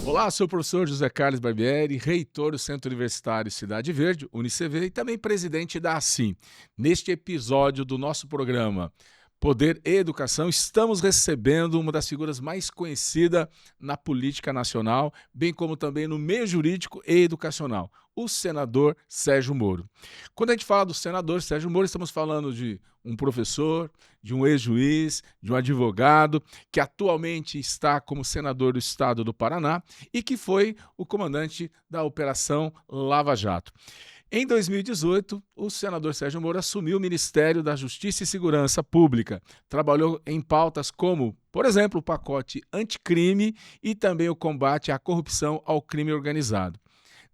Olá, sou o professor José Carlos Barbieri, reitor do Centro Universitário Cidade Verde, UniCV, e também presidente da ACIM. Neste episódio do nosso programa Poder e Educação, estamos recebendo uma das figuras mais conhecidas na política nacional, bem como também no meio jurídico e educacional, o senador Sérgio Moro. Quando a gente fala do senador Sérgio Moro, estamos falando de um professor, de um ex-juiz, de um advogado, que atualmente está como senador do estado do Paraná e que foi o comandante da Operação Lava Jato. Em 2018, o senador Sérgio Moro assumiu o Ministério da Justiça e Segurança Pública. Trabalhou em pautas como, por exemplo, o pacote anticrime e também o combate à corrupção ao crime organizado.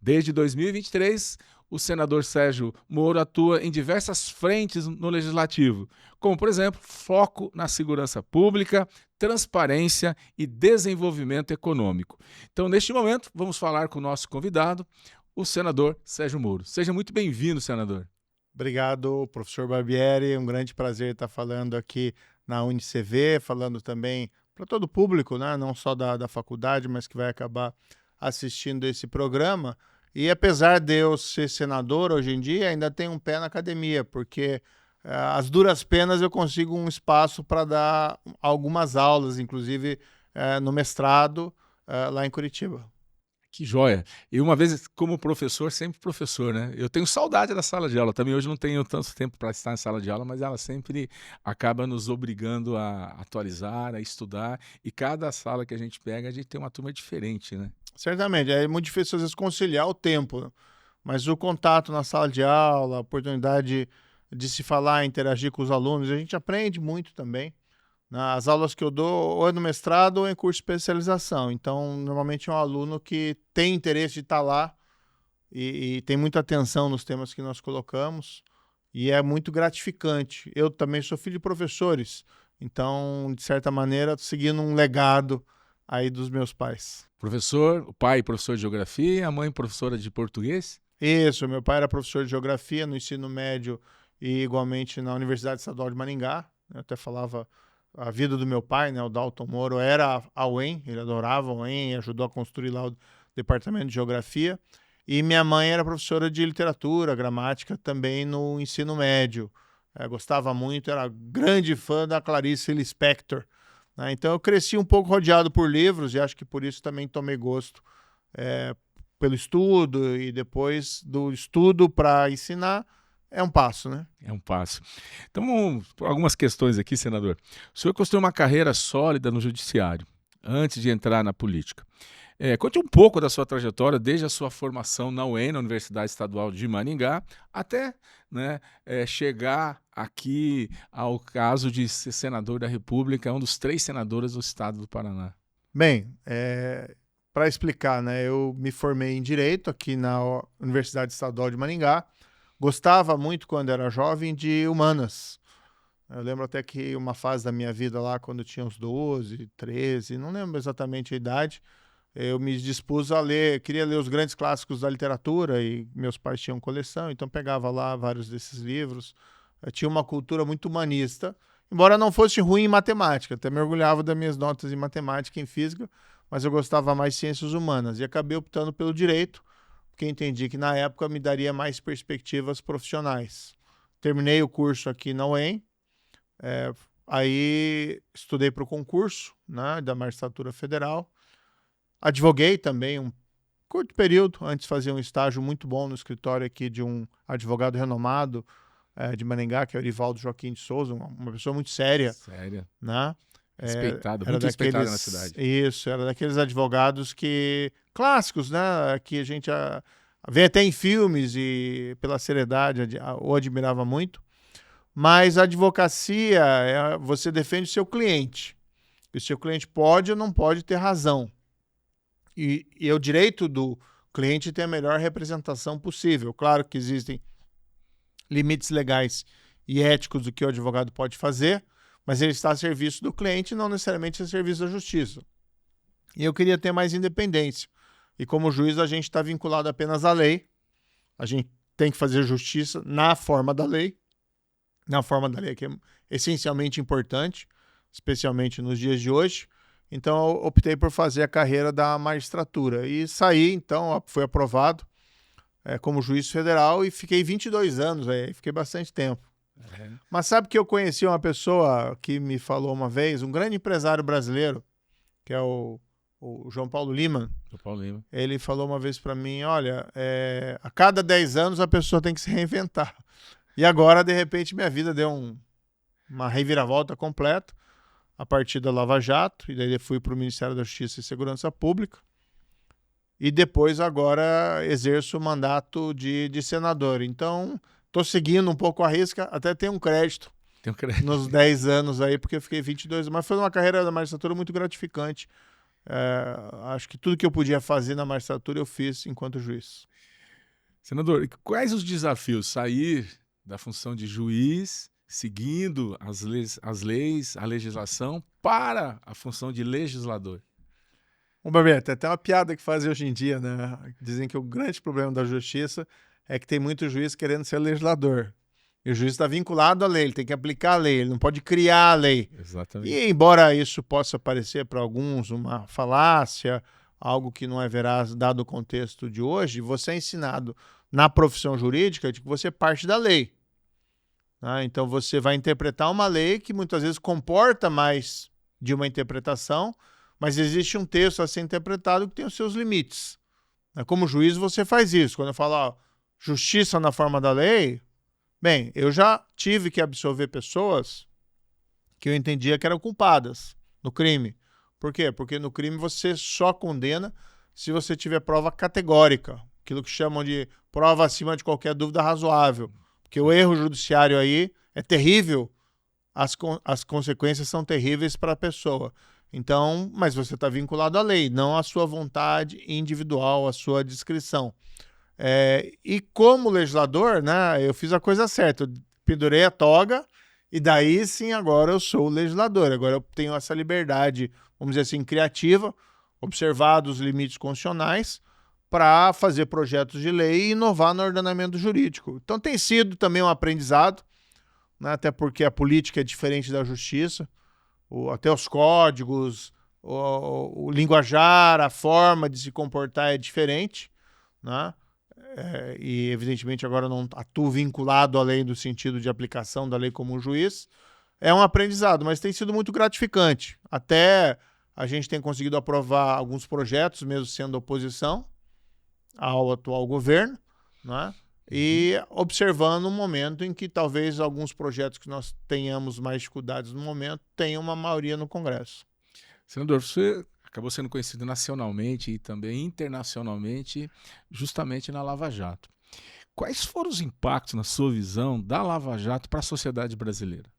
Desde 2023, o senador Sérgio Moro atua em diversas frentes no Legislativo, como, por exemplo, foco na segurança pública, transparência e desenvolvimento econômico. Então, neste momento, vamos falar com o nosso convidado, o senador Sérgio Moro. Seja muito bem-vindo, senador. Obrigado, professor Barbieri. Um grande prazer estar falando aqui na UniCV, falando também para todo o público, né? Não só da faculdade, mas que vai acabar assistindo esse programa. E apesar de eu ser senador hoje em dia, ainda tenho um pé na academia, porque às duras penas eu consigo um espaço para dar algumas aulas, inclusive no mestrado lá em Curitiba. Que joia! E uma vez, como professor, sempre professor, né? Eu tenho saudade da sala de aula. Também hoje não tenho tanto tempo para estar em sala de aula, mas ela sempre acaba nos obrigando a atualizar, a estudar. E cada sala que a gente pega, a gente tem uma turma diferente, né? Certamente, é muito difícil às vezes conciliar o tempo, né? Mas o contato na sala de aula, a oportunidade de se falar, interagir com os alunos, a gente aprende muito também. As aulas que eu dou ou é no mestrado ou em curso de especialização. Então, normalmente é um aluno que tem interesse de estar lá e tem muita atenção nos temas que nós colocamos e é muito gratificante. Eu também sou filho de professores, então, de certa maneira, estou seguindo um legado aí dos meus pais. Professor, o pai professor de geografia, a mãe professora de português? Isso, meu pai era professor de geografia no ensino médio e igualmente na Universidade Estadual de Maringá. Eu até falava a vida do meu pai, né, o Dalton Moro, era a UEM, ele adorava a UEM, ajudou a construir lá o departamento de geografia. E minha mãe era professora de literatura, gramática, também no ensino médio. Gostava muito, era grande fã da Clarice Lispector, né? Então eu cresci um pouco rodeado por livros e acho que por isso também tomei gosto pelo estudo e depois do estudo para ensinar. É um passo, né? É um passo. Então, algumas questões aqui, senador. O senhor construiu uma carreira sólida no judiciário, antes de entrar na política. Conte um pouco da sua trajetória, desde a sua formação na UEM, na Universidade Estadual de Maringá, até chegar aqui ao caso de ser senador da República, um dos 3 senadores do estado do Paraná. Bem, para explicar, né, eu me formei em Direito aqui na Universidade Estadual de Maringá. Gostava muito, quando era jovem, de humanas. Eu lembro até que uma fase da minha vida lá, quando eu tinha uns 12, 13, não lembro exatamente a idade, eu me dispus a ler, queria ler os grandes clássicos da literatura e meus pais tinham coleção, então pegava lá vários desses livros. Eu tinha uma cultura muito humanista, embora não fosse ruim em matemática, até me orgulhava das minhas notas em matemática e em física, mas eu gostava mais de ciências humanas e acabei optando pelo direito, porque entendi que na época me daria mais perspectivas profissionais. Terminei o curso aqui na UEM, aí estudei para o concurso, né, da Magistratura Federal, advoguei também um curto período, antes fazia um estágio muito bom no escritório aqui de um advogado renomado de Maringá, que é o Erivaldo Joaquim de Souza, uma pessoa muito séria. Séria. Né? Respeitado, muito respeitado na cidade. Isso, era daqueles advogados clássicos, né? Que a gente vê até em filmes e pela seriedade o admirava muito. Mas a advocacia, você defende o seu cliente. E o seu cliente pode ou não pode ter razão. E o direito do cliente ter a melhor representação possível. Claro que existem limites legais e éticos do que o advogado pode fazer, mas ele está a serviço do cliente, não necessariamente a serviço da justiça. E eu queria ter mais independência. E como juiz, a gente está vinculado apenas à lei. A gente tem que fazer justiça na forma da lei. na forma da lei, que é essencialmente importante, especialmente nos dias de hoje. Então, eu optei por fazer a carreira da magistratura. E saí, então, fui aprovado como juiz federal e fiquei 22 anos aí, fiquei bastante tempo. Mas sabe que eu conheci uma pessoa que me falou uma vez, um grande empresário brasileiro, que é o João Paulo Lima. Ele falou uma vez para mim, olha, a cada 10 anos a pessoa tem que se reinventar. E agora, de repente, minha vida deu uma reviravolta completa a partir da Lava Jato, e daí eu fui para o Ministério da Justiça e Segurança Pública, e depois agora exerço o mandato de senador. Então, estou seguindo um pouco a risca, até tenho um crédito. Nos 10 anos aí, porque eu fiquei 22 anos. Mas foi uma carreira da magistratura muito gratificante. Acho que tudo que eu podia fazer na magistratura eu fiz enquanto juiz. Senador, quais os desafios? Sair da função de juiz, seguindo as leis, a legislação, para a função de legislador? Barbieri, tem até uma piada que fazem hoje em dia, né? Dizem que o grande problema da justiça é que tem muito juiz querendo ser legislador. E o juiz está vinculado à lei, ele tem que aplicar a lei, ele não pode criar a lei. Exatamente. E embora isso possa parecer para alguns uma falácia, algo que não é veraz dado o contexto de hoje, você é ensinado na profissão jurídica de que você parte da lei. Então você vai interpretar uma lei que muitas vezes comporta mais de uma interpretação, mas existe um texto a ser interpretado que tem os seus limites. Como juiz você faz isso. Quando eu falo justiça na forma da lei, bem, eu já tive que absolver pessoas que eu entendia que eram culpadas no crime. Por quê? Porque no crime você só condena se você tiver prova categórica, aquilo que chamam de prova acima de qualquer dúvida razoável. Porque o erro judiciário aí é terrível, as consequências são terríveis para a pessoa. Então, mas você está vinculado à lei, não à sua vontade individual, à sua discrição. E como legislador, né, eu fiz a coisa certa, eu pendurei a toga e daí sim agora eu sou o legislador. Agora eu tenho essa liberdade, vamos dizer assim, criativa, observado os limites constitucionais, para fazer projetos de lei e inovar no ordenamento jurídico. Então tem sido também um aprendizado, né, até porque a política é diferente da justiça, até os códigos, o linguajar, a forma de se comportar é diferente, né? E evidentemente agora não atuo vinculado à lei no sentido de aplicação da lei como um juiz. É um aprendizado, mas tem sido muito gratificante. Até a gente tem conseguido aprovar alguns projetos, mesmo sendo oposição ao atual governo, né? E observando um momento em que talvez alguns projetos que nós tenhamos mais dificuldades no momento tenham uma maioria no Congresso. Senador, você acabou sendo conhecido nacionalmente e também internacionalmente justamente na Lava Jato. Quais foram os impactos, na sua visão, da Lava Jato para a sociedade brasileira?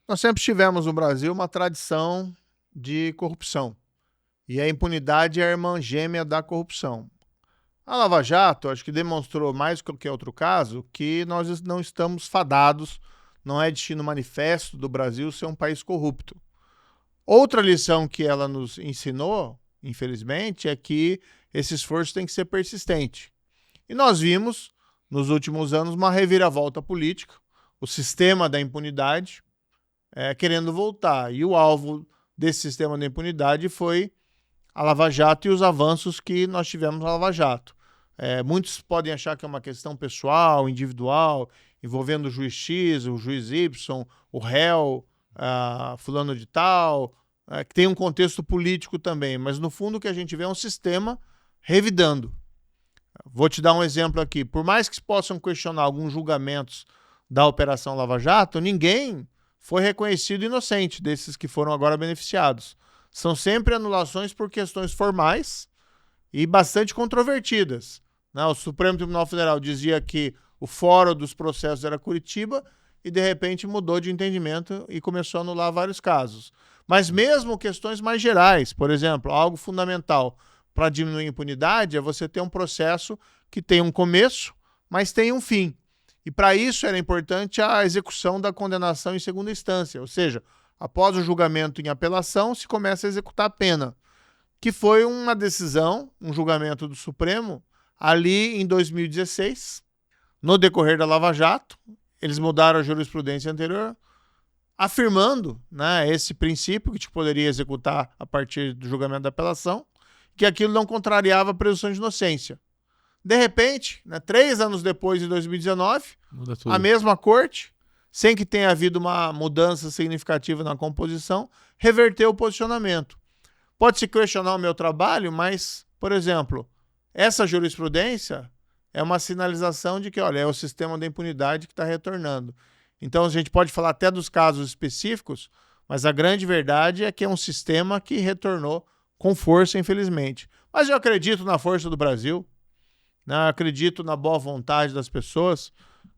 Nós sempre tivemos no Brasil uma tradição de corrupção. E a impunidade é a irmã gêmea da corrupção. A Lava Jato, acho que demonstrou mais do que qualquer outro caso que nós não estamos fadados, não é destino manifesto do Brasil ser um país corrupto. Outra lição que ela nos ensinou, infelizmente, é que esse esforço tem que ser persistente. E nós vimos, nos últimos anos, uma reviravolta política, o sistema da impunidade querendo voltar. E o alvo desse sistema da impunidade foi a Lava Jato e os avanços que nós tivemos na Lava Jato. Muitos podem achar que é uma questão pessoal, individual, envolvendo o juiz X, o juiz Y, o réu, fulano de tal, que tem um contexto político também, mas no fundo o que a gente vê é um sistema revidando. Vou te dar um exemplo aqui. Por mais que se possam questionar alguns julgamentos da Operação Lava Jato, ninguém foi reconhecido inocente desses que foram agora beneficiados. São sempre anulações por questões formais e bastante controvertidas. O Supremo Tribunal Federal dizia que o fórum dos processos era Curitiba e, de repente, mudou de entendimento e começou a anular vários casos. Mas mesmo questões mais gerais, por exemplo, algo fundamental para diminuir a impunidade é você ter um processo que tem um começo, mas tem um fim. E para isso era importante a execução da condenação em segunda instância, ou seja, após o julgamento em apelação, se começa a executar a pena, que foi uma decisão, um julgamento do Supremo, ali em 2016, no decorrer da Lava Jato. eles mudaram a jurisprudência anterior, afirmando, né, esse princípio que te poderia executar a partir do julgamento da apelação, que aquilo não contrariava a presunção de inocência. De repente, né, 3 anos depois, em 2019, Muda tudo. a mesma corte, sem que tenha havido uma mudança significativa na composição, reverteu o posicionamento. Pode-se questionar o meu trabalho, mas, por exemplo, essa jurisprudência é uma sinalização de que, olha, é o sistema da impunidade que está retornando. Então, a gente pode falar até dos casos específicos, mas a grande verdade é que é um sistema que retornou com força, infelizmente. Mas eu acredito na força do Brasil, né? Eu acredito na boa vontade das pessoas,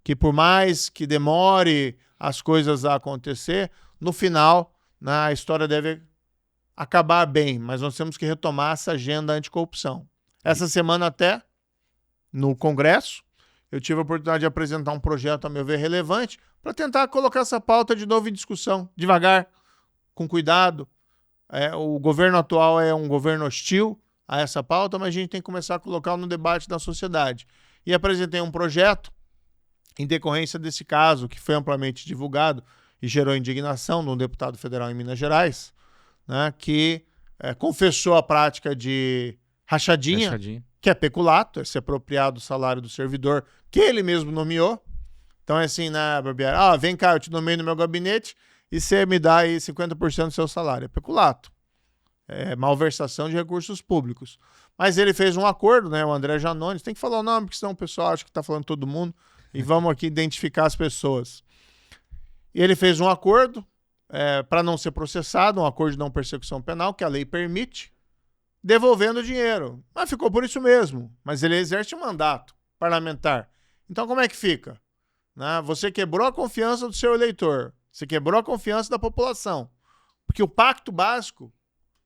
que por mais que demore as coisas a acontecer, no final, né, a história deve acabar bem, mas nós temos que retomar essa agenda anticorrupção. Essa semana até, no Congresso, eu tive a oportunidade de apresentar um projeto, a meu ver, relevante, para tentar colocar essa pauta de novo em discussão, devagar, com cuidado. O governo atual é um governo hostil a essa pauta, mas a gente tem que começar a colocar no debate da sociedade. E apresentei um projeto, em decorrência desse caso, que foi amplamente divulgado e gerou indignação de um deputado federal em Minas Gerais, né, que confessou a prática de rachadinha, que é peculato, é se apropriar do salário do servidor que ele mesmo nomeou. Então é assim, né, Barbieri? Vem cá, eu te nomeio no meu gabinete e você me dá aí 50% do seu salário. É peculato. É malversação de recursos públicos. Mas ele fez um acordo, né, o André Janones, tem que falar o nome, porque senão o pessoal acha que está falando todo mundo, e vamos aqui identificar as pessoas. E ele fez um acordo para não ser processado, um acordo de não persecução penal, que a lei permite, devolvendo o dinheiro. Mas ficou por isso mesmo. Mas ele exerce um mandato parlamentar. Então como é que fica? Né? Você quebrou a confiança do seu eleitor. Você quebrou a confiança da população. Porque o pacto básico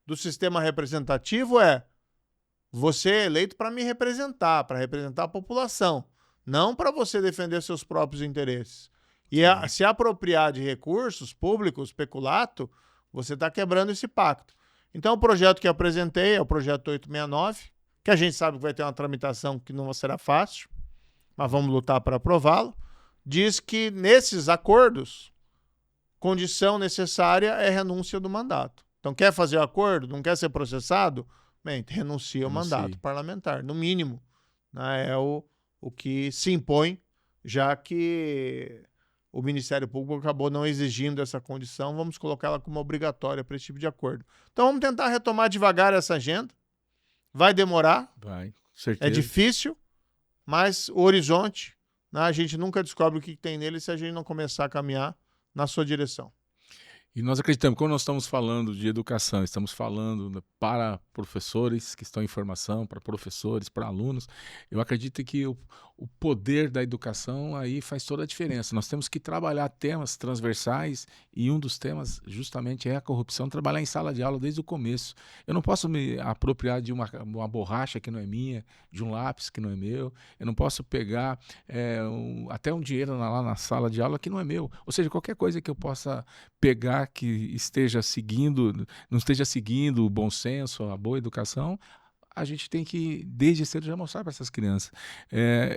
do sistema representativo é: você é eleito para me representar, para representar a população, não para você defender seus próprios interesses. E se apropriar de recursos públicos, peculato, você está quebrando esse pacto. Então, o projeto que eu apresentei é o projeto 869, que a gente sabe que vai ter uma tramitação que não será fácil, mas vamos lutar para aprová-lo. Diz que nesses acordos, condição necessária é renúncia do mandato. Então, quer fazer o acordo? Não quer ser processado? Bem, renuncia ao mandato parlamentar, no mínimo. Né? É o que se impõe, já que o Ministério Público acabou não exigindo essa condição, vamos colocá-la como obrigatória para esse tipo de acordo. Então, vamos tentar retomar devagar essa agenda. Vai demorar. Vai, certeza. É difícil, mas o horizonte, né, a gente nunca descobre o que tem nele se a gente não começar a caminhar na sua direção. E nós acreditamos, quando nós estamos falando de educação, estamos falando para professores que estão em formação, para professores, para alunos, eu acredito que o poder da educação aí faz toda a diferença. Nós temos que trabalhar temas transversais e um dos temas justamente é a corrupção, trabalhar em sala de aula desde o começo. Eu não posso me apropriar de uma borracha que não é minha, de um lápis que não é meu, eu não posso pegar até um dinheiro lá na sala de aula que não é meu. Ou seja, qualquer coisa que eu possa pegar que esteja seguindo, não esteja seguindo o bom senso, a boa educação, a gente tem que, desde cedo, já mostrar para essas crianças.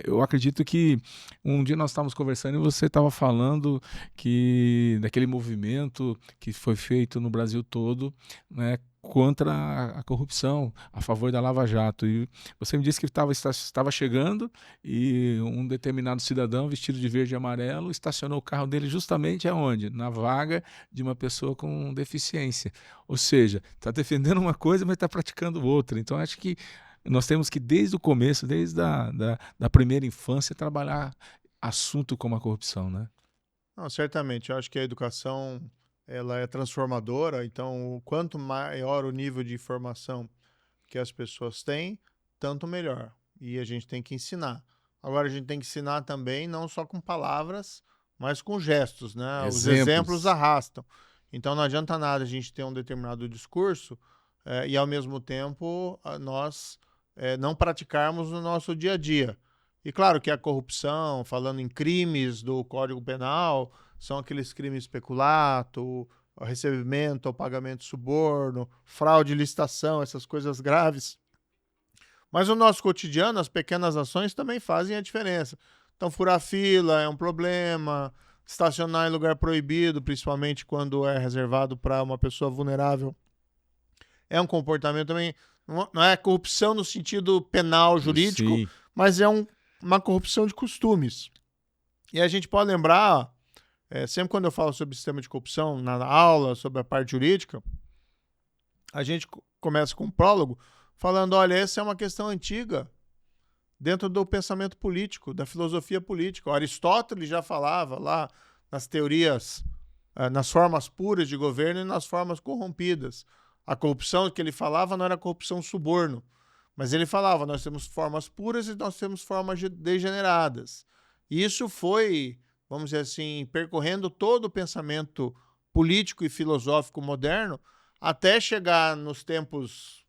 Eu acredito que um dia nós estávamos conversando e você estava falando que daquele movimento que foi feito no Brasil todo, né, contra a corrupção, a favor da Lava Jato. E você me disse que estava chegando e um determinado cidadão vestido de verde e amarelo estacionou o carro dele justamente aonde? Na vaga de uma pessoa com deficiência. Ou seja, está defendendo uma coisa, mas está praticando outra. Então, acho que nós temos que, desde o começo, desde da primeira infância, trabalhar assunto como a corrupção, né? Não, certamente. Eu acho que a educação ela é transformadora, então quanto maior o nível de informação que as pessoas têm, tanto melhor. E a gente tem que ensinar. Agora a gente tem que ensinar também, não só com palavras, mas com gestos, né? Os exemplos arrastam. Então não adianta nada a gente ter um determinado discurso e ao mesmo tempo nós não praticarmos no nosso dia a dia. E claro que a corrupção, falando em crimes do Código Penal, são aqueles crimes peculato, recebimento ou pagamento de suborno, fraude, licitação, essas coisas graves. Mas no nosso cotidiano, as pequenas ações também fazem a diferença. Então, furar fila é um problema, estacionar em lugar proibido, principalmente quando é reservado para uma pessoa vulnerável, é um comportamento também, não é corrupção no sentido penal, jurídico, Sim. mas é uma corrupção de costumes. E a gente pode lembrar, sempre quando eu falo sobre sistema de corrupção, na aula, sobre a parte jurídica, a gente começa com um prólogo falando, olha, essa é uma questão antiga dentro do pensamento político, da filosofia política. O Aristóteles já falava lá nas teorias, nas formas puras de governo e nas formas corrompidas. A corrupção que ele falava não era corrupção suborno, mas ele falava, nós temos formas puras e nós temos formas degeneradas. E isso foi, vamos dizer assim, percorrendo todo o pensamento político e filosófico moderno até chegar nos tempos,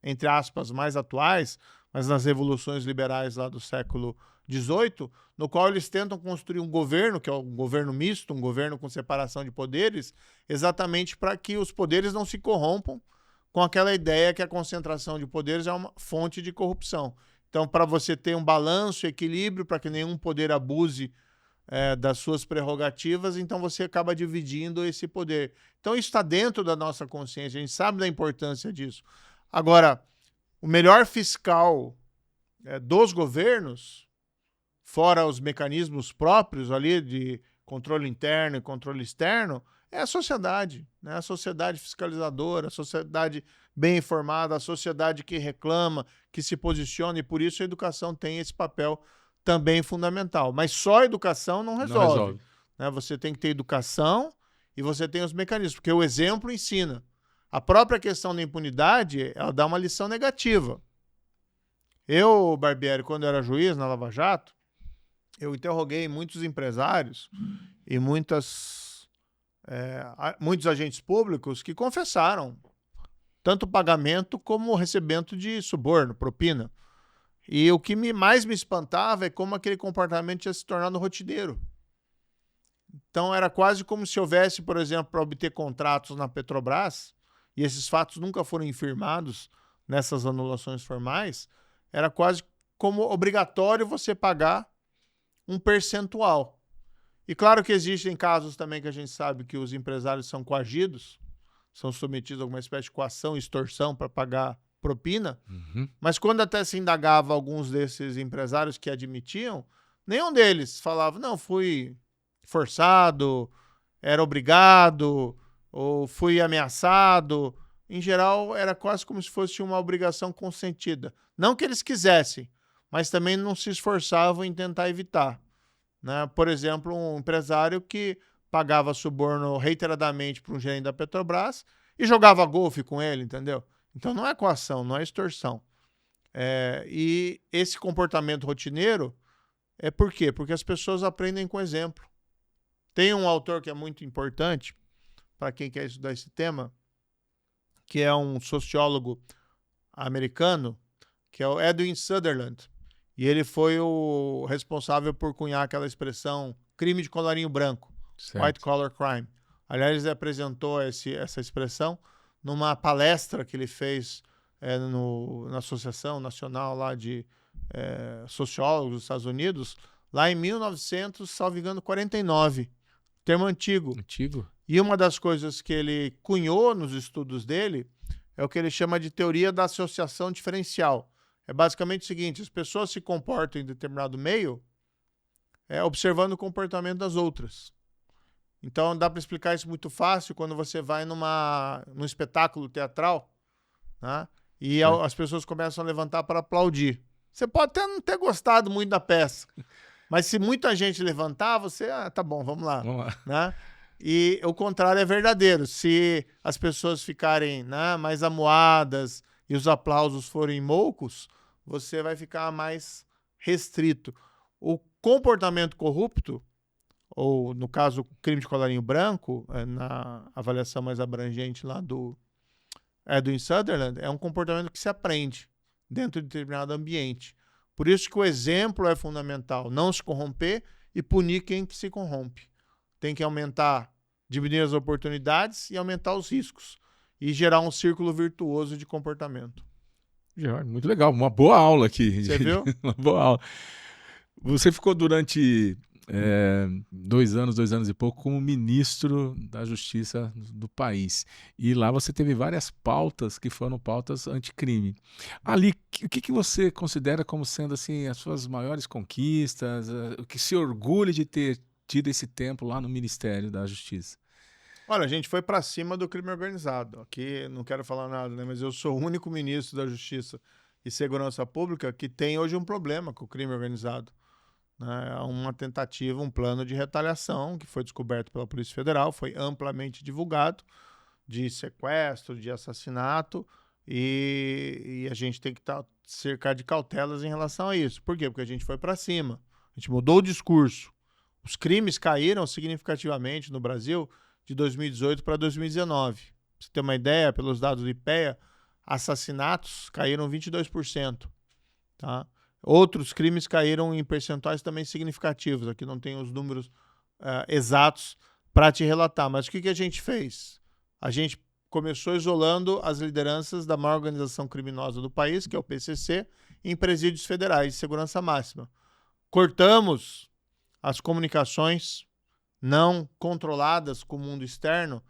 entre aspas, mais atuais, mas nas revoluções liberais lá do século XVIII, no qual eles tentam construir um governo, que é um governo misto, um governo com separação de poderes, exatamente para que os poderes não se corrompam com aquela ideia que a concentração de poderes é uma fonte de corrupção. Então, para você ter um balanço, equilíbrio, para que nenhum poder abuse das suas prerrogativas, então você acaba dividindo esse poder. Então, isso está dentro da nossa consciência, a gente sabe da importância disso. Agora, o melhor fiscal dos governos, fora os mecanismos próprios ali de controle interno e controle externo, é a sociedade, né? A sociedade fiscalizadora, a sociedade bem informada, a sociedade que reclama, que se posiciona, e por isso a educação tem esse papel também fundamental. Mas só a educação não resolve. Né? Você tem que ter educação e você tem os mecanismos, porque o exemplo ensina. A própria questão da impunidade, ela dá uma lição negativa. Eu, Barbieri, quando eu era juiz na Lava Jato, eu interroguei muitos empresários e muitos agentes públicos que confessaram tanto pagamento como recebimento de suborno, propina. E o que mais me espantava é como aquele comportamento tinha se tornado rotineiro. Então era quase como se houvesse, por exemplo, para obter contratos na Petrobras, e esses fatos nunca foram infirmados nessas anulações formais, era quase como obrigatório você pagar um percentual. E claro que existem casos também que a gente sabe que os empresários são coagidos, são submetidos a alguma espécie de coação, extorsão para pagar propina, mas quando até se indagava alguns desses empresários que admitiam, nenhum deles falava, não, fui forçado, era obrigado, ou fui ameaçado. Em geral, era quase como se fosse uma obrigação consentida. Não que eles quisessem, mas também não se esforçavam em tentar evitar. Né? Por exemplo, um empresário que pagava suborno reiteradamente para um gerente da Petrobras e jogava golfe com ele, entendeu? Então não é coação, não é extorsão. E esse comportamento rotineiro é por quê? Porque as pessoas aprendem com exemplo. Tem um autor que é muito importante para quem quer estudar esse tema, que é um sociólogo americano, que é o Edwin Sutherland. E ele foi o responsável por cunhar aquela expressão crime de colarinho branco, certo. White collar crime. Aliás, ele apresentou essa expressão numa palestra que ele fez na Associação Nacional lá de Sociólogos dos Estados Unidos, lá em 1949. Termo antigo. E uma das coisas que ele cunhou nos estudos dele é o que ele chama de teoria da associação diferencial. É basicamente o seguinte, as pessoas se comportam em determinado meio observando o comportamento das outras. Então dá para explicar isso muito fácil quando você vai num espetáculo teatral, né? E as pessoas começam a levantar para aplaudir. Você pode até não ter gostado muito da peça, mas se muita gente levantar, você, tá bom, vamos lá. Né? E o contrário é verdadeiro. Se as pessoas ficarem, né, mais amuadas e os aplausos forem moucos, você vai ficar mais restrito. O comportamento corrupto, ou no caso, o crime de colarinho branco, na avaliação mais abrangente lá do Edwin Sutherland, é um comportamento que se aprende dentro de determinado ambiente. Por isso que o exemplo é fundamental, não se corromper e punir quem que se corrompe. Tem que diminuir as oportunidades e aumentar os riscos, e gerar um círculo virtuoso de comportamento. Muito legal, uma boa aula aqui. Você viu? Uma boa aula. Você ficou durante 2 anos e pouco, como ministro da Justiça do país. E lá você teve várias pautas que foram pautas anticrime. Ali, o que você considera como sendo assim as suas maiores conquistas, o que se orgulha de ter tido esse tempo lá no Ministério da Justiça? Olha, a gente foi para cima do crime organizado. Aqui não quero falar nada, né? Mas eu sou o único ministro da Justiça e Segurança Pública que tem hoje um problema com o crime organizado, né? Há uma tentativa, um plano de retaliação que foi descoberto pela Polícia Federal, foi amplamente divulgado, de sequestro, de assassinato, e a gente tem que cercar de cautelas em relação a isso. Por quê? Porque a gente foi para cima, a gente mudou o discurso. Os crimes caíram significativamente no Brasil de 2018 para 2019. Pra você ter uma ideia, pelos dados do IPEA, assassinatos caíram 22%. Tá? Outros crimes caíram em percentuais também significativos. Aqui não tem os números exatos para te relatar. Mas o que a gente fez? A gente começou isolando as lideranças da maior organização criminosa do país, que é o PCC, em presídios federais de segurança máxima. Cortamos as comunicações não controladas com o mundo externo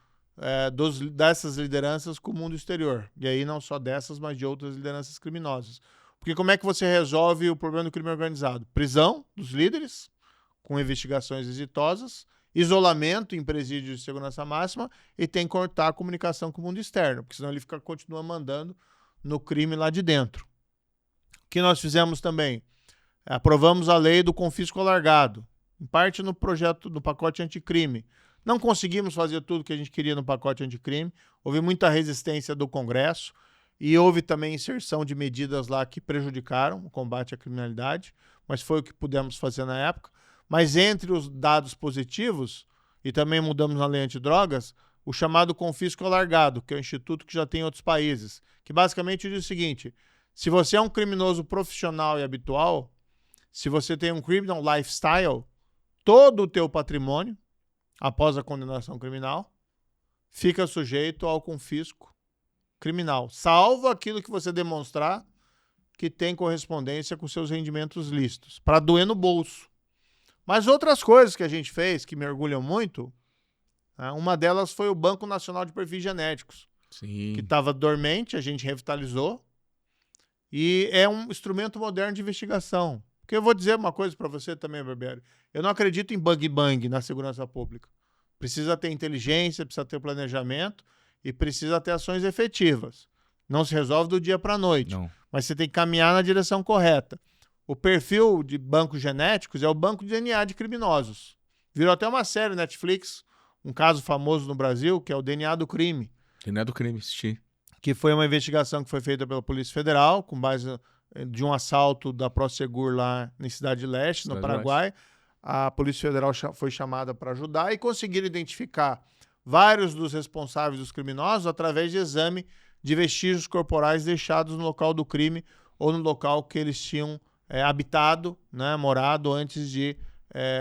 dessas lideranças com o mundo exterior. E aí não só dessas, mas de outras lideranças criminosas. Porque como é que você resolve o problema do crime organizado? Prisão dos líderes, com investigações exitosas, isolamento em presídios de segurança máxima e tem que cortar a comunicação com o mundo externo, porque senão ele continua mandando no crime lá de dentro. O que nós fizemos também? Aprovamos a lei do confisco alargado, em parte no projeto do pacote anticrime. Não conseguimos fazer tudo que a gente queria no pacote anticrime, houve muita resistência do Congresso e houve também inserção de medidas lá que prejudicaram o combate à criminalidade, mas foi o que pudemos fazer na época. Mas entre os dados positivos, e também mudamos na lei antidrogas, o chamado confisco alargado, que é um instituto que já tem em outros países, que basicamente diz o seguinte: se você é um criminoso profissional e habitual, se você tem um criminal lifestyle, todo o teu patrimônio, após a condenação criminal, fica sujeito ao confisco criminal, salvo aquilo que você demonstrar que tem correspondência com seus rendimentos lícitos, para doer no bolso. Mas outras coisas que a gente fez, que me orgulham muito, né, uma delas foi o Banco Nacional de Perfis Genéticos, Sim. que estava dormente, a gente revitalizou, e é um instrumento moderno de investigação. Porque eu vou dizer uma coisa para você também, Barbieri. Eu não acredito em bang-bang na segurança pública. Precisa ter inteligência, precisa ter planejamento e precisa ter ações efetivas. Não se resolve do dia para a noite, Não. mas você tem que caminhar na direção correta. O perfil de bancos genéticos é o banco de DNA de criminosos. Virou até uma série Netflix, um caso famoso no Brasil, que é o DNA do crime. DNA do crime, assisti. Que foi uma investigação que foi feita pela Polícia Federal, com base de um assalto da Prosegur lá em Cidade Leste, no Paraguai. A Polícia Federal foi chamada para ajudar e conseguiram identificar vários dos responsáveis dos criminosos através de exame de vestígios corporais deixados no local do crime ou no local que eles tinham habitado, né, morado antes de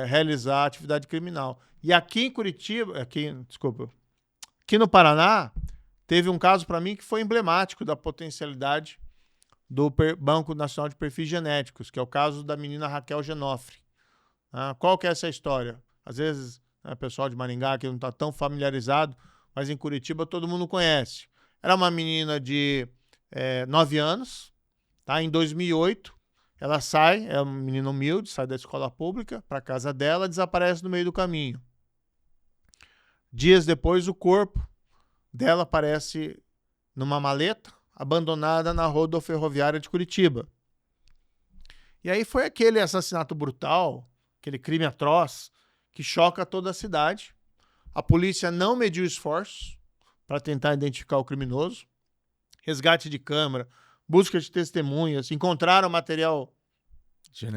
realizar a atividade criminal. E aqui em Curitiba, aqui no Paraná, teve um caso para mim que foi emblemático da potencialidade do Banco Nacional de Perfis Genéticos, que é o caso da menina Raquel Genofre. Qual que é essa história? Às vezes, o pessoal de Maringá que não está tão familiarizado, mas em Curitiba todo mundo conhece. Era uma menina de 9 anos, tá? Em 2008, ela sai, é uma menina humilde, sai da escola pública para a casa dela, desaparece no meio do caminho. Dias depois, o corpo dela aparece numa maleta, abandonada na rodoferroviária de Curitiba. E aí foi aquele assassinato brutal, aquele crime atroz, que choca toda a cidade. A polícia não mediu esforços para tentar identificar o criminoso. Resgate de câmera, busca de testemunhas, encontraram material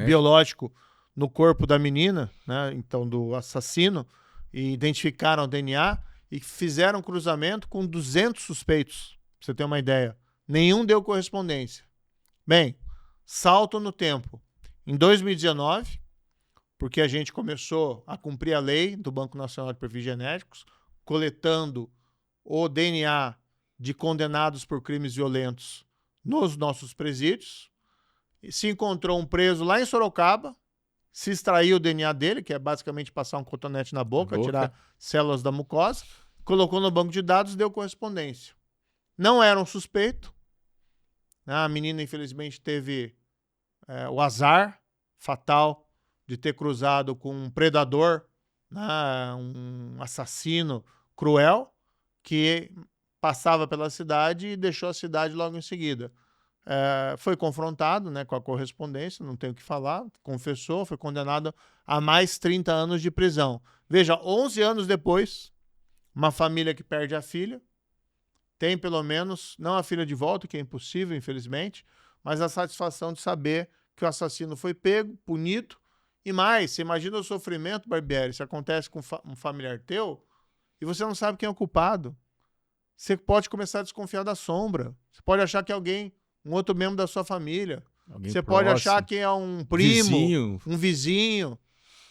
biológico no corpo da menina, né, então do assassino, e identificaram o DNA e fizeram cruzamento com 200 suspeitos, pra você ter uma ideia. Nenhum deu correspondência. Bem, salto no tempo. Em 2019, porque a gente começou a cumprir a lei do Banco Nacional de Perfis Genéticos, coletando o DNA de condenados por crimes violentos nos nossos presídios, e se encontrou um preso lá em Sorocaba, se extraiu o DNA dele, que é basicamente passar um cotonete na boca, tirar células da mucosa, colocou no banco de dados e deu correspondência. Não era um suspeito. A menina, infelizmente, teve o azar fatal de ter cruzado com um predador, né, um assassino cruel, que passava pela cidade e deixou a cidade logo em seguida. Foi confrontado, né, com a correspondência, não tenho o que falar, confessou, foi condenado a mais 30 anos de prisão. Veja, 11 anos depois, uma família que perde a filha, tem pelo menos, não a filha de volta, que é impossível, infelizmente, mas a satisfação de saber que o assassino foi pego, punido, e mais, você imagina o sofrimento, Barbieri, se acontece com um familiar teu, e você não sabe quem é o culpado. Você pode começar a desconfiar da sombra, você pode achar que é alguém, um outro membro da sua família. Você pode achar que é um primo, um vizinho,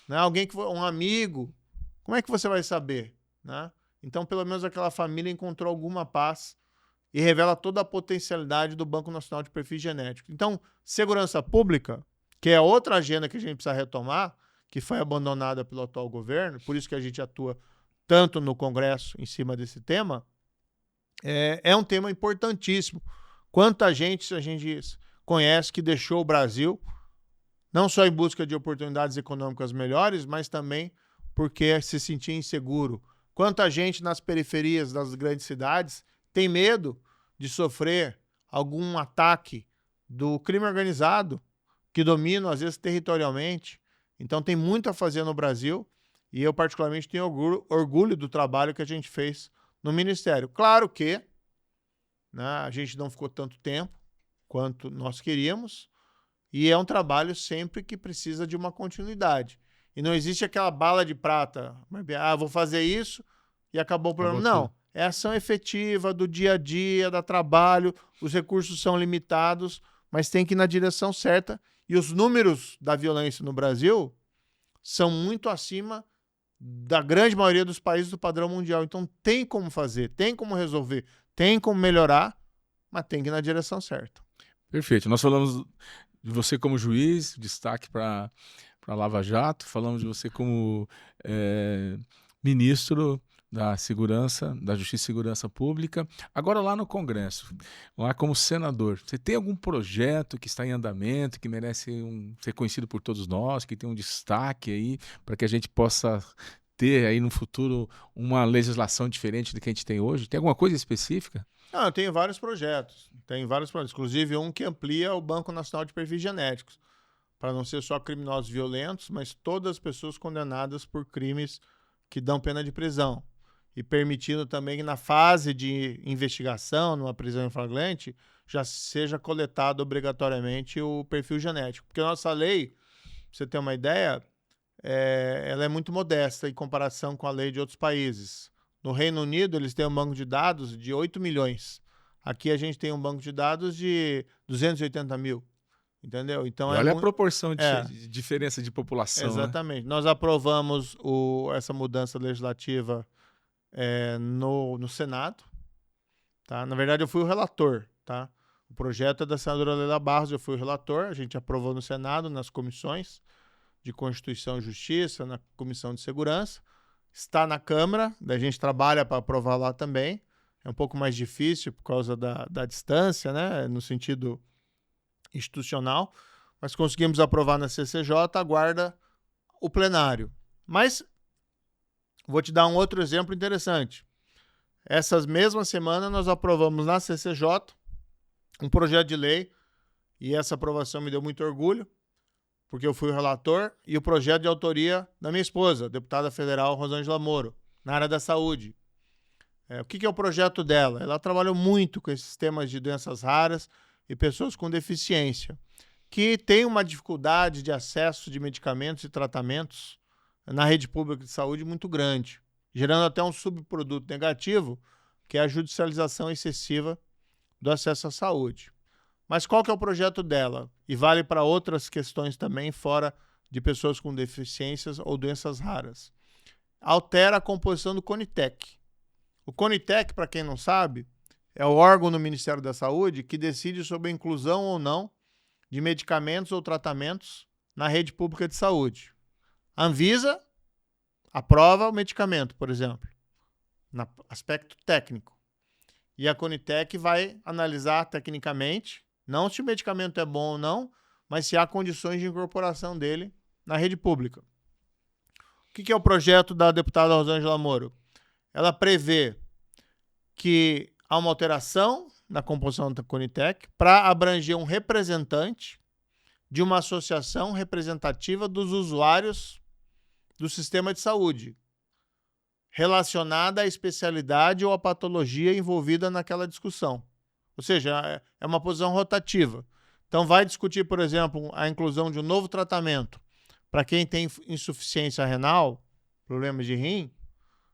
né? Um amigo. Como é que você vai saber? Né? Então, pelo menos aquela família encontrou alguma paz e revela toda a potencialidade do Banco Nacional de Perfis Genéticos. Então, segurança pública, que é outra agenda que a gente precisa retomar, que foi abandonada pelo atual governo, por isso que a gente atua tanto no Congresso em cima desse tema, é um tema importantíssimo. Quanta gente a gente conhece que deixou o Brasil, não só em busca de oportunidades econômicas melhores, mas também porque se sentia inseguro. Quanta gente nas periferias das grandes cidades tem medo de sofrer algum ataque do crime organizado, que domina, às vezes, territorialmente. Então, tem muito a fazer no Brasil e eu, particularmente, tenho orgulho do trabalho que a gente fez no Ministério. Claro que, né, a gente não ficou tanto tempo quanto nós queríamos e é um trabalho sempre que precisa de uma continuidade. E não existe aquela bala de prata, vou fazer isso e acabou o problema. Não, é ação efetiva do dia a dia, dá trabalho, os recursos são limitados, mas tem que ir na direção certa. E os números da violência no Brasil são muito acima da grande maioria dos países do padrão mundial. Então tem como fazer, tem como resolver, tem como melhorar, mas tem que ir na direção certa. Perfeito. Nós falamos de você como juiz, destaque para Lava Jato, falamos de você como ministro da Segurança, da Justiça e Segurança Pública. Agora lá no Congresso, lá como senador, você tem algum projeto que está em andamento, que merece ser conhecido por todos nós, que tem um destaque aí, para que a gente possa ter aí no futuro uma legislação diferente do que a gente tem hoje? Tem alguma coisa específica? Não, eu tenho vários projetos. Inclusive um que amplia o Banco Nacional de Perfis Genéticos, para não ser só criminosos violentos, mas todas as pessoas condenadas por crimes que dão pena de prisão. E permitindo também que na fase de investigação, numa prisão em flagrante, já seja coletado obrigatoriamente o perfil genético. Porque a nossa lei, pra você ter uma ideia, ela é muito modesta em comparação com a lei de outros países. No Reino Unido, eles têm um banco de dados de 8 milhões. Aqui a gente tem um banco de dados de 280 mil. Entendeu? Então olha a proporção de diferença de população. Exatamente. Né? Nós aprovamos essa mudança legislativa no Senado. Tá? Na verdade, eu fui o relator. Tá? O projeto é da senadora Leila Barros, eu fui o relator. A gente aprovou no Senado, nas comissões de Constituição e Justiça, na Comissão de Segurança. Está na Câmara, daí a gente trabalha para aprovar lá também. É um pouco mais difícil por causa da distância, né? No sentido institucional, mas conseguimos aprovar na CCJ, aguarda o plenário. Mas vou te dar um outro exemplo interessante. Essas mesmas semanas nós aprovamos na CCJ um projeto de lei e essa aprovação me deu muito orgulho, porque eu fui o relator, e o projeto de autoria da minha esposa, deputada federal Rosângela Moro, na área da saúde. O que é o projeto dela? Ela trabalhou muito com esses temas de doenças raras e pessoas com deficiência, que têm uma dificuldade de acesso de medicamentos e tratamentos na rede pública de saúde muito grande, gerando até um subproduto negativo, que é a judicialização excessiva do acesso à saúde. Mas qual que é o projeto dela? E vale para outras questões também, fora de pessoas com deficiências ou doenças raras. Altera a composição do CONITEC. O CONITEC, para quem não sabe, é o órgão no Ministério da Saúde que decide sobre a inclusão ou não de medicamentos ou tratamentos na rede pública de saúde. A Anvisa aprova o medicamento, por exemplo, no aspecto técnico. E a Conitec vai analisar tecnicamente, não se o medicamento é bom ou não, mas se há condições de incorporação dele na rede pública. O que é o projeto da deputada Rosângela Moro? Ela prevê que há uma alteração na composição da Conitec para abranger um representante de uma associação representativa dos usuários do sistema de saúde, relacionada à especialidade ou à patologia envolvida naquela discussão. Ou seja, é uma posição rotativa. Então, vai discutir, por exemplo, a inclusão de um novo tratamento para quem tem insuficiência renal, problemas de rim,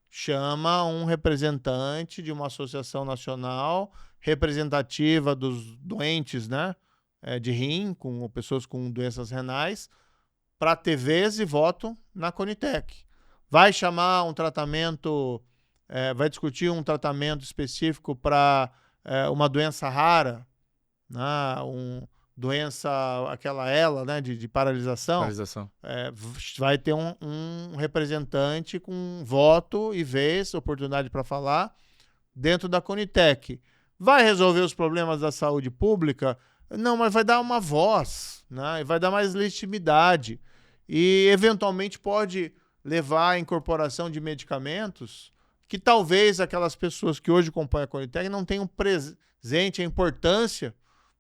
chama um representante de uma associação nacional representativa dos doentes, né, de rim, com pessoas com doenças renais, para ter vez e voto na Conitec. Vai chamar um tratamento, vai discutir um tratamento específico para uma doença rara, né, doença, aquela ELA, né, de paralisação. Vai ter um representante com voto e vez, oportunidade para falar, dentro da Conitec. Vai resolver os problemas da saúde pública? Não, mas vai dar uma voz, né, vai dar mais legitimidade e, eventualmente, pode levar à incorporação de medicamentos que talvez aquelas pessoas que hoje compõem a Conitec não tenham presente a importância,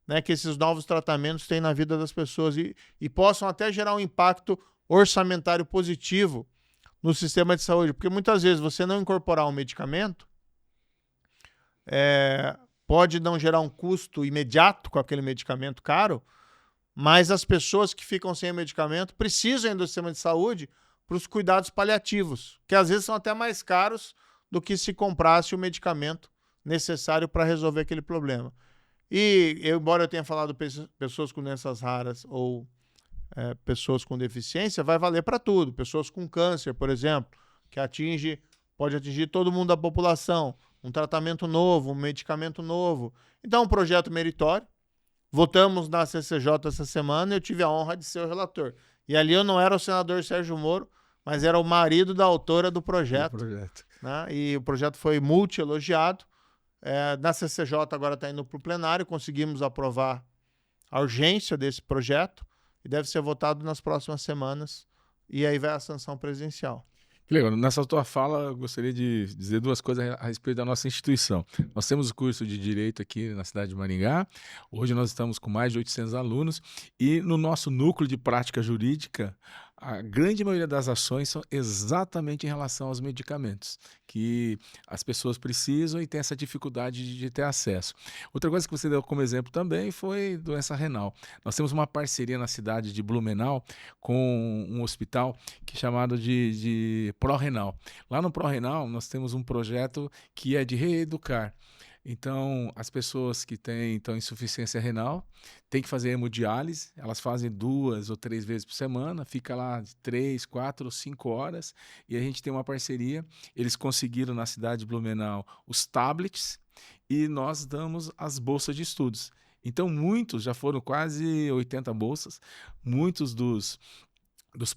né, que esses novos tratamentos têm na vida das pessoas e possam até gerar um impacto orçamentário positivo no sistema de saúde. Porque muitas vezes você não incorporar um medicamento pode não gerar um custo imediato com aquele medicamento caro, mas as pessoas que ficam sem o medicamento precisam do sistema de saúde para os cuidados paliativos, que às vezes são até mais caros do que se comprasse o medicamento necessário para resolver aquele problema. E, embora eu tenha falado pessoas com doenças raras ou pessoas com deficiência, vai valer para tudo. Pessoas com câncer, por exemplo, que pode atingir todo mundo da população. Um tratamento novo, um medicamento novo. Então, é um projeto meritório. Votamos na CCJ essa semana e eu tive a honra de ser o relator. E ali eu não era o senador Sérgio Moro, mas era o marido da autora do projeto. Né? E o projeto foi multi-elogiado. Na CCJ agora está indo para o plenário, conseguimos aprovar a urgência desse projeto e deve ser votado nas próximas semanas e aí vai a sanção presidencial. Legal. Nessa tua fala, eu gostaria de dizer duas coisas a respeito da nossa instituição. Nós temos o curso de Direito aqui na cidade de Maringá. Hoje nós estamos com mais de 800 alunos e no nosso núcleo de prática jurídica, a grande maioria das ações são exatamente em relação aos medicamentos, que as pessoas precisam e têm essa dificuldade de ter acesso. Outra coisa que você deu como exemplo também foi doença renal. Nós temos uma parceria na cidade de Blumenau com um hospital chamado de ProRenal. Lá no ProRenal nós temos um projeto que é de reeducar. Então, as pessoas que têm insuficiência renal têm que fazer hemodiálise, elas fazem 2 ou 3 vezes por semana, fica lá 3, 4 ou 5 horas, e a gente tem uma parceria. Eles conseguiram na cidade de Blumenau os tablets e nós damos as bolsas de estudos. Então, muitos, já foram quase 80 bolsas, muitos dos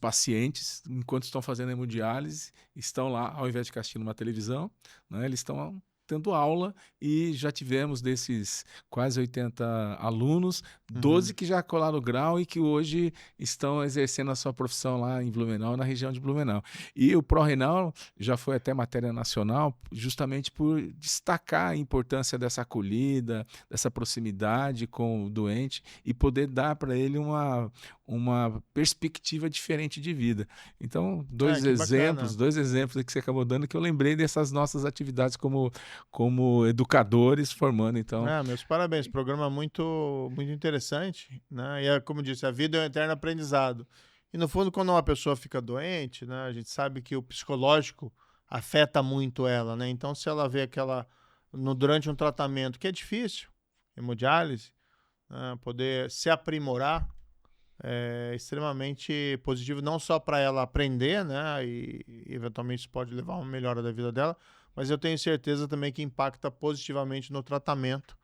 pacientes, enquanto estão fazendo hemodiálise, estão lá, ao invés de ficar assistindo uma televisão, né, eles estão tendo aula e já tivemos desses quase 80 alunos, 12 que já colaram o grau e que hoje estão exercendo a sua profissão lá em Blumenau, na região de Blumenau. E o ProRenal já foi até matéria nacional justamente por destacar a importância dessa acolhida, dessa proximidade com o doente e poder dar para ele uma perspectiva diferente de vida. Então, dois exemplos que você acabou dando que eu lembrei dessas nossas atividades como educadores formando, então... meus parabéns, programa muito, muito interessante, né? E como eu disse, a vida é um eterno aprendizado. E no fundo, quando uma pessoa fica doente, né, a gente sabe que o psicológico afeta muito ela, né? Então, se ela vê durante um tratamento que é difícil, hemodiálise, né, poder se aprimorar, é extremamente positivo, não só para ela aprender, né, e eventualmente isso pode levar a uma melhora da vida dela, mas eu tenho certeza também que impacta positivamente no tratamento,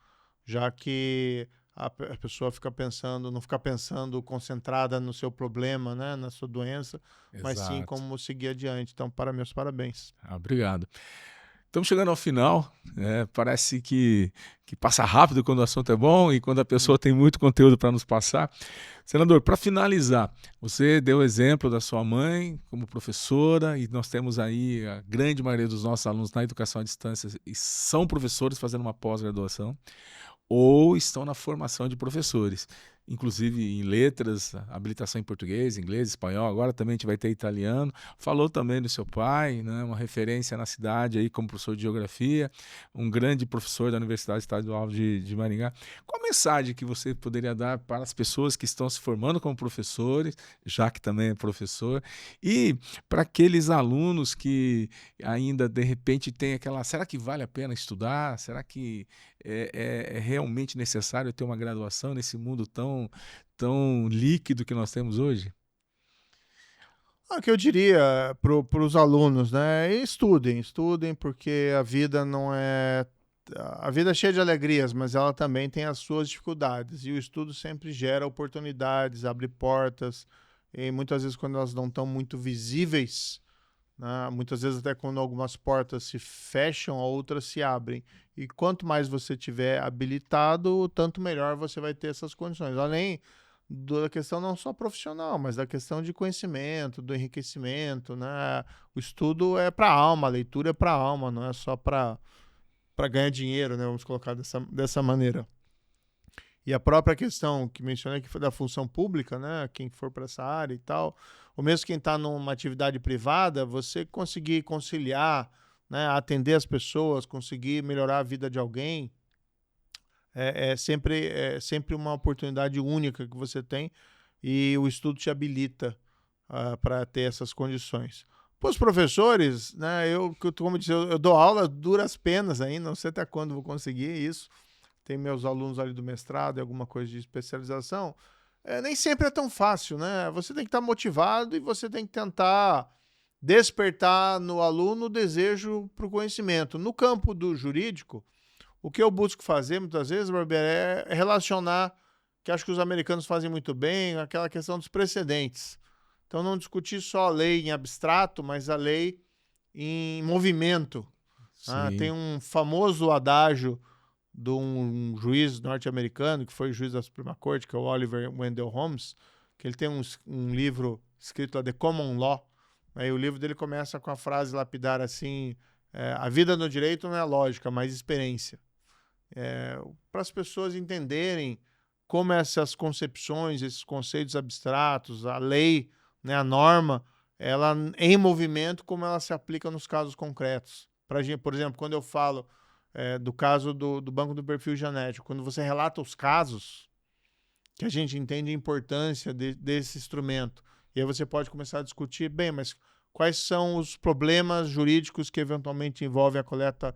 já que a pessoa fica pensando, não fica pensando concentrada no seu problema, né, na sua doença, mas sim Exato. como seguir adiante. Então, meus parabéns. Obrigado. Estamos chegando ao final, né? Parece que passa rápido quando o assunto é bom e quando a pessoa tem muito conteúdo para nos passar. Senador, para finalizar, você deu o exemplo da sua mãe como professora e nós temos aí a grande maioria dos nossos alunos na educação à distância e são professores fazendo uma pós-graduação ou estão na formação de professores, inclusive em letras, habilitação em português, inglês, espanhol, agora também a gente vai ter italiano. Falou também do seu pai, né, uma referência na cidade aí como professor de geografia, um grande professor da Universidade Estadual de Maringá. Qual a mensagem que você poderia dar para as pessoas que estão se formando como professores, já que também é professor, e para aqueles alunos que ainda de repente tem aquela, será que vale a pena estudar? Será que é realmente necessário ter uma graduação nesse mundo tão líquido que nós temos hoje? O que eu diria para os alunos, né? Estudem, porque a vida não é. A vida é cheia de alegrias, mas ela também tem as suas dificuldades. E o estudo sempre gera oportunidades, abre portas. E muitas vezes, quando elas não estão muito visíveis, né? Muitas vezes, até quando algumas portas se fecham, outras se abrem. E quanto mais você tiver habilitado, tanto melhor você vai ter essas condições. Além da questão não só profissional, mas da questão de conhecimento, do enriquecimento, né? O estudo é para a alma, a leitura é para a alma, não é só para ganhar dinheiro, né? Vamos colocar dessa maneira. E a própria questão que mencionei, que foi da função pública, né? Quem for para essa área e tal, ou mesmo quem está numa atividade privada, você conseguir conciliar, né? Atender as pessoas, conseguir melhorar a vida de alguém, é sempre uma oportunidade única que você tem e o estudo te habilita para ter essas condições. Para os professores, né, como eu disse, eu dou aula duras penas ainda, não sei até quando vou conseguir isso. Tem meus alunos ali do mestrado e alguma coisa de especialização. Nem sempre é tão fácil, né? Você tem que estar motivado e você tem que tentar despertar no aluno o desejo para o conhecimento. No campo do jurídico, o que eu busco fazer, muitas vezes, Barbieri, é relacionar, que acho que os americanos fazem muito bem, aquela questão dos precedentes. Então, não discutir só a lei em abstrato, mas a lei em movimento. Tem um famoso adágio de um juiz norte-americano, que foi juiz da Suprema Corte, que é o Oliver Wendell Holmes, que ele tem um livro escrito lá, The Common Law. Aí o livro dele começa com a frase lapidar assim, a vida no direito não é lógica, mas experiência. Para as pessoas entenderem como essas concepções, esses conceitos abstratos, a lei, né, a norma, ela em movimento, como ela se aplica nos casos concretos. Por exemplo, quando eu falo do caso do banco do perfil genético, quando você relata os casos, que a gente entende a importância desse instrumento, e aí você pode começar a discutir, bem, mas quais são os problemas jurídicos que eventualmente envolvem a coleta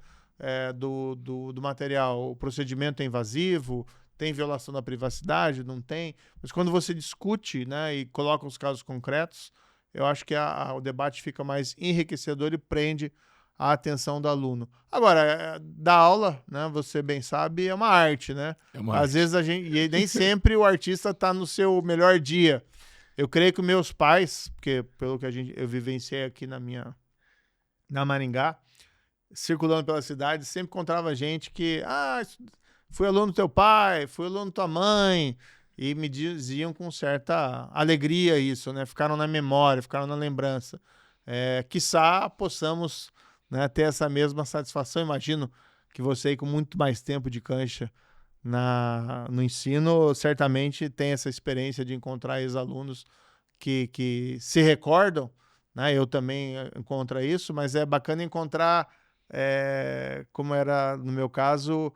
do material? O procedimento é invasivo? Tem violação da privacidade? Não tem? Mas quando você discute, né, e coloca os casos concretos, eu acho que o debate fica mais enriquecedor e prende a atenção do aluno. Agora, dar aula, né, você bem sabe, é uma arte, né? Às vezes e nem sempre o artista está no seu melhor dia. Eu creio que meus pais, porque pelo que eu vivenciei aqui na Maringá, circulando pela cidade, sempre encontrava gente que, fui aluno do teu pai, fui aluno da tua mãe, e me diziam com certa alegria isso, né? Ficaram na memória, ficaram na lembrança. Quiçá possamos, né, ter essa mesma satisfação. Imagino que você aí com muito mais tempo de cancha no ensino, certamente tem essa experiência de encontrar ex-alunos que se recordam, né? Eu também encontro isso, mas é bacana encontrar, como era no meu caso,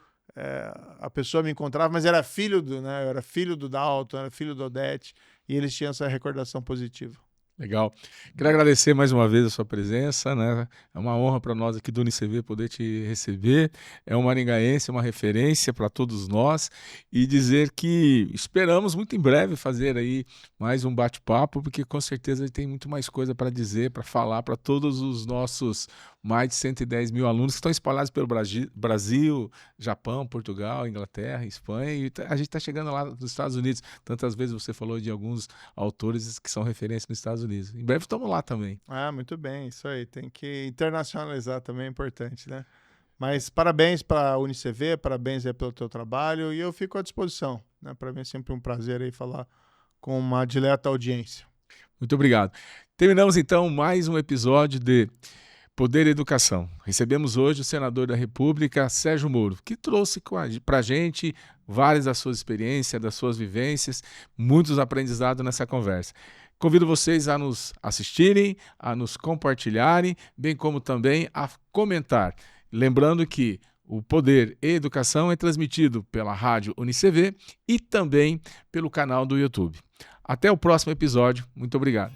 a pessoa me encontrava, mas era filho né? Eu era filho do Dalton, era filho do Odete, e eles tinham essa recordação positiva. Legal. Quero agradecer mais uma vez a sua presença, né? É uma honra para nós aqui do UniCV poder te receber. É um maringaense, uma referência para todos nós e dizer que esperamos muito em breve fazer aí mais um bate-papo, porque com certeza ele tem muito mais coisa para dizer, para falar para todos os nossos mais de 110 mil alunos que estão espalhados pelo Brasil, Japão, Portugal, Inglaterra, Espanha, e a gente está chegando lá nos Estados Unidos. Tantas vezes você falou de alguns autores que são referência nos Estados Unidos. Em breve estamos lá também. Ah, muito bem, isso aí. Tem que internacionalizar também, é importante, né? Mas parabéns para a UniCV, parabéns aí pelo teu trabalho, e eu fico à disposição, né? Para mim é sempre um prazer aí falar com uma dileta audiência. Muito obrigado. Terminamos então mais um episódio de Poder e Educação. Recebemos hoje o senador da República, Sérgio Moro, que trouxe para a gente várias das suas experiências, das suas vivências, muitos aprendizados nessa conversa. Convido vocês a nos assistirem, a nos compartilharem, bem como também a comentar. Lembrando que o Poder e Educação é transmitido pela Rádio UniCV e também pelo canal do YouTube. Até o próximo episódio. Muito obrigado.